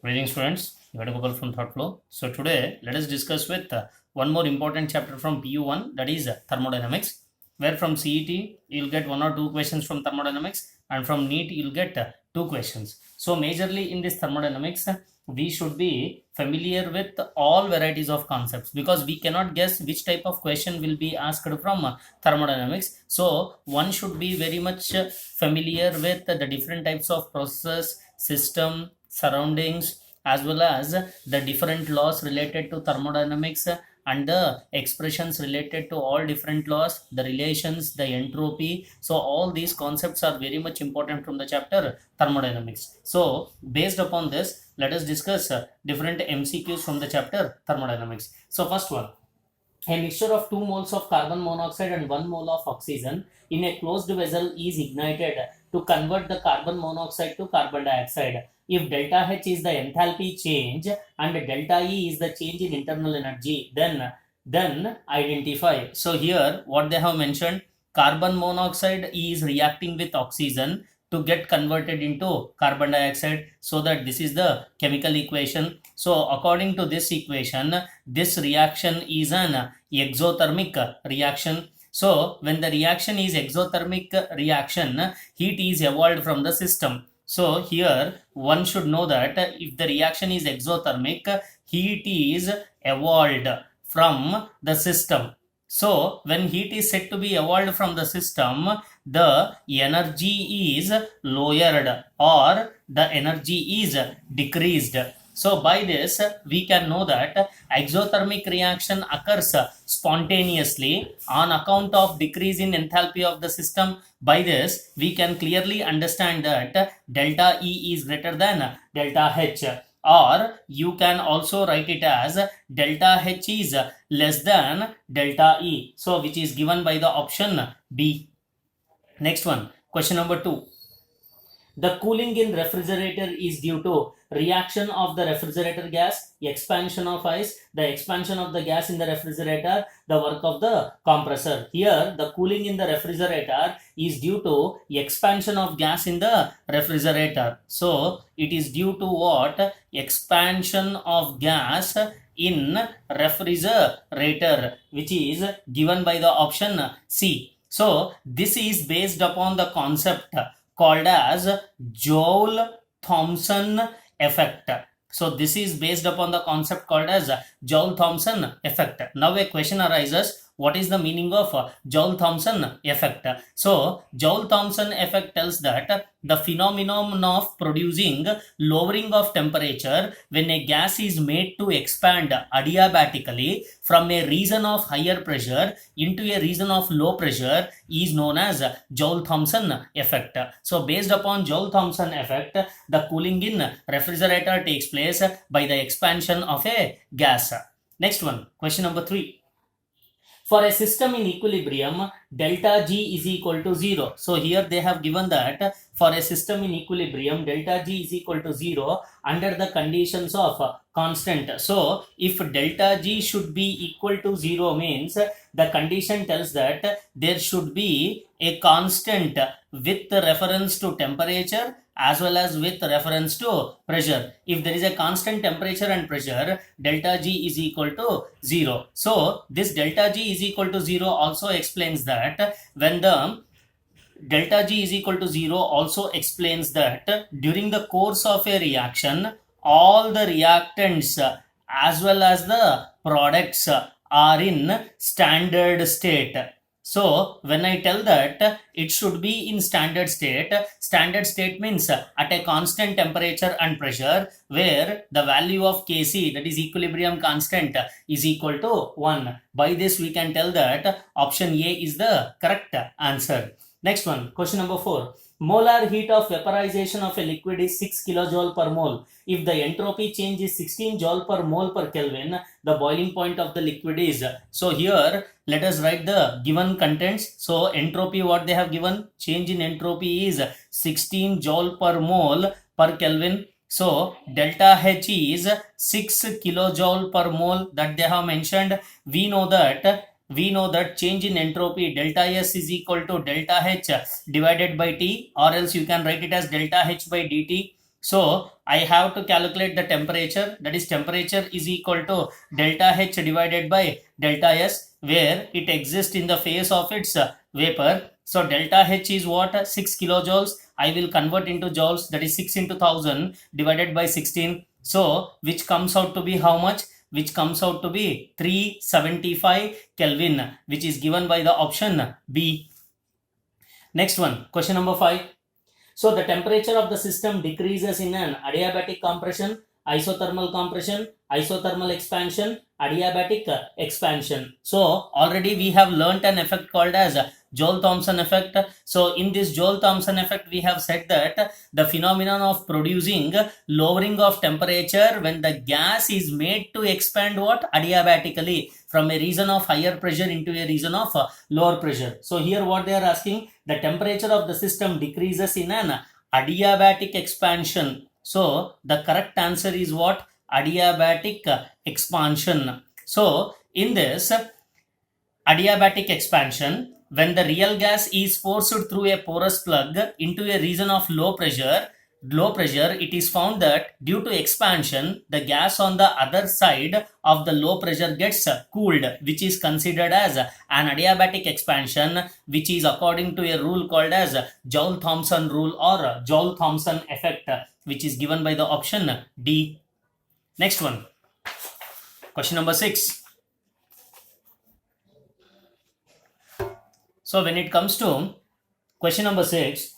Greetings students, Gopal from Thought Flow. So today let us discuss with one more important chapter from PU1, that is thermodynamics, where from CET you will get one or two questions from thermodynamics and from NEET you will get two questions. So majorly in this thermodynamics we should be familiar with all varieties of concepts because we cannot guess which type of question will be asked from thermodynamics. So one should be very much familiar with the different types of process, system, surroundings, as well as the different laws related to thermodynamics and the expressions related to all different laws, the relations, the entropy. So all these concepts are very much important from the chapter thermodynamics. So based upon this, let us discuss different MCQs from the chapter thermodynamics. So first one, a mixture of 2 moles of carbon monoxide and 1 mole of oxygen in a closed vessel is ignited to convert the carbon monoxide to carbon dioxide. If delta H is the enthalpy change and delta E is the change in internal energy, then identify. So here what they have mentioned, carbon monoxide is reacting with oxygen to get converted into carbon dioxide, so that this is the chemical equation. So according to this equation, this reaction is an exothermic reaction. So when the reaction is exothermic reaction, heat is evolved from the system. So here one should know that if the reaction is exothermic, heat is evolved from the system. So when heat is said to be evolved from the system, the energy is lowered or the energy is decreased. So by this we can know that exothermic reaction occurs spontaneously on account of decrease in enthalpy of the system. By this we can clearly understand that delta E is greater than delta H, or you can also write it as delta H is less than delta E. So which is given by the option B. Next one, question number 2. The cooling in refrigerator is due to reaction of the refrigerator gas, expansion of ice, the expansion of the gas in the refrigerator, the work of the compressor. Here the cooling in the refrigerator is due to expansion of gas in the refrigerator. So it is due to what? Expansion of gas in refrigerator, which is given by the option C. So this is based upon the concept called as Joule-Thomson effect. So this is based upon the concept called as Joule-Thomson effect. Now a question arises, what is the meaning of Joule-Thomson effect? So Joule-Thomson effect tells that the phenomenon of producing lowering of temperature when a gas is made to expand adiabatically from a region of higher pressure into a region of low pressure is known as Joule-Thomson effect. So based upon Joule-Thomson effect, the cooling in refrigerator takes place by the expansion of a gas. Next one, question number 3. For a system in equilibrium, delta G is equal to 0. So here they have given that for a system in equilibrium, delta G is equal to 0 under the conditions of constant. So if delta G should be equal to 0 means the condition tells that there should be a constant with reference to temperature as well as with reference to pressure. If there is a constant temperature and pressure, delta G is equal to 0. So this delta G is equal to 0 also explains that when the delta G is equal to 0 also explains that during the course of a reaction, all the reactants as well as the products are in standard state. So when I tell that it should be in standard state means at a constant temperature and pressure where the value of Kc, that is equilibrium constant, is equal to 1. By this we can tell that option A is the correct answer. Next one, question number 4. Molar heat of vaporization of a liquid is 6 kilojoule per mole. If the entropy change is 16 joule per mole per Kelvin, the boiling point of the liquid is. So here let us write the given contents. So entropy, what they have given, change in entropy is 16 joule per mole per Kelvin. So delta H is 6 kilojoule per mole that they have mentioned. We know that change in entropy delta S is equal to delta H divided by T, or else you can write it as delta H by dt. So I have to calculate the temperature, that is temperature is equal to delta H divided by delta S, where it exists in the phase of its vapor. So delta H is what? 6 kilojoules. I will convert into joules, that is 6 into 1000 divided by 16. So which comes out to be how much? Which comes out to be 375 Kelvin, which is given by the option B. Next one, question number 5. So the temperature of the system decreases in an adiabatic compression, isothermal compression, isothermal expansion, adiabatic expansion. So already we have learnt an effect called as Joule-Thomson effect. So in this Joule-Thomson effect, we have said that the phenomenon of producing lowering of temperature when the gas is made to expand what? Adiabatically, from a region of higher pressure into a region of lower pressure. So here what they are asking, the temperature of the system decreases in an adiabatic expansion. So the correct answer is what? Adiabatic expansion. So in this adiabatic expansion, when the real gas is forced through a porous plug into a region of low pressure, it is found that due to expansion, the gas on the other side of the low pressure gets cooled, which is considered as an adiabatic expansion, which is according to a rule called as Joule-Thomson rule or Joule-Thomson effect, which is given by the option D. Next one, question number 6. So when it comes to question number 6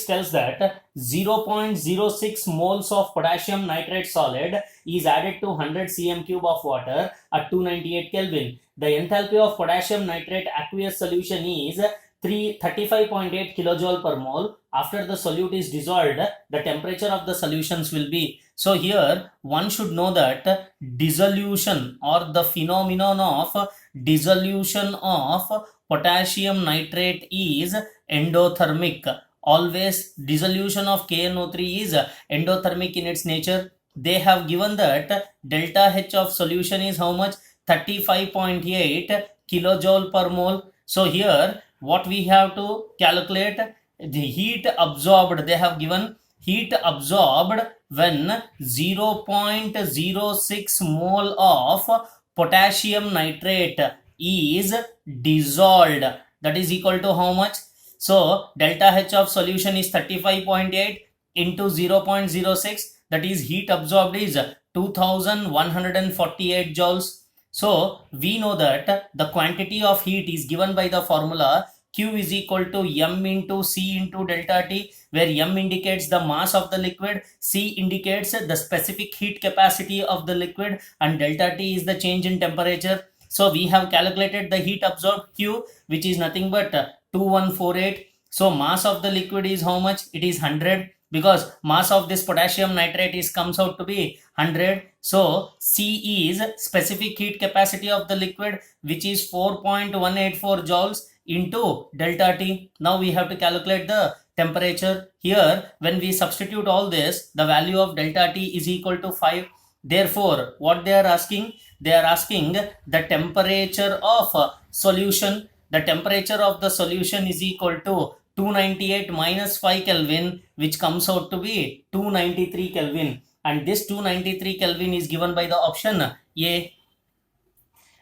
tells that 0.06 moles of potassium nitrate solid is added to 100 cm cube of water at 298 Kelvin. The enthalpy of potassium nitrate aqueous solution is 35.8 kilojoule per mole. After the solute is dissolved, the temperature of the solutions will be. So here one should know that dissolution or the phenomenon of dissolution of potassium nitrate is endothermic. Always dissolution of KNO3 is endothermic in its nature. They have given that delta H of solution is how much? 35.8 kilojoule per mole. So here what we have to calculate, the heat absorbed. They have given heat absorbed when 0.06 mole of potassium nitrate is dissolved, that is equal to how much? So delta H of solution is 35.8 into 0.06, that is heat absorbed is 2148 joules. So we know that the quantity of heat is given by the formula Q is equal to M into C into delta T, where M indicates the mass of the liquid, C indicates the specific heat capacity of the liquid, and delta T is the change in temperature. So we have calculated the heat absorbed Q, which is nothing but 2148. So mass of the liquid is how much? It is 100, because mass of this potassium nitrate is comes out to be 100. So C is specific heat capacity of the liquid, which is 4.184 joules into delta T. Now we have to calculate the temperature. Here when we substitute all this, the value of delta T is equal to 5. Therefore what they are asking? They are asking the temperature of solution. The temperature of the solution is equal to 298 minus 5 Kelvin, which comes out to be 293 Kelvin. And this 293 Kelvin is given by the option A.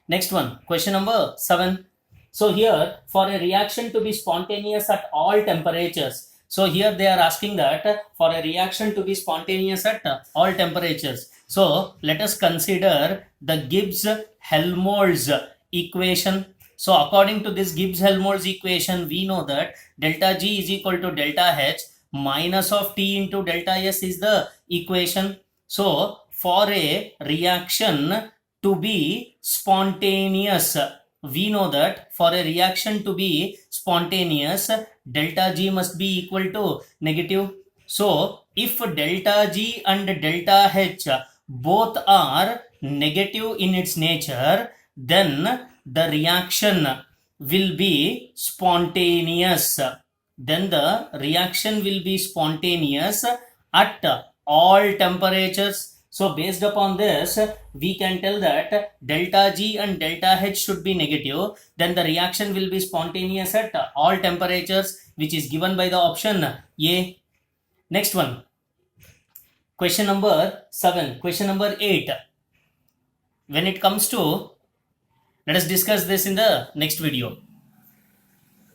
Next one, question number 7. So here for a reaction to be spontaneous at all temperatures. So here they are asking that for a reaction to be spontaneous at all temperatures. So let us consider the Gibbs-Helmholtz equation. So according to this Gibbs-Helmholtz equation, we know that delta G is equal to delta H minus of T into delta S is the equation. So for a reaction to be spontaneous, we know that for a reaction to be spontaneous, delta G must be equal to negative. So if delta G and delta H both are negative in its nature, then the reaction will be spontaneous. Then the reaction will be spontaneous at all temperatures. So based upon this, we can tell that delta G and delta H should be negative. Then the reaction will be spontaneous at all temperatures, which is given by the option A. Next one, question number 7, question number 8. When it comes to, let us discuss this in the next video.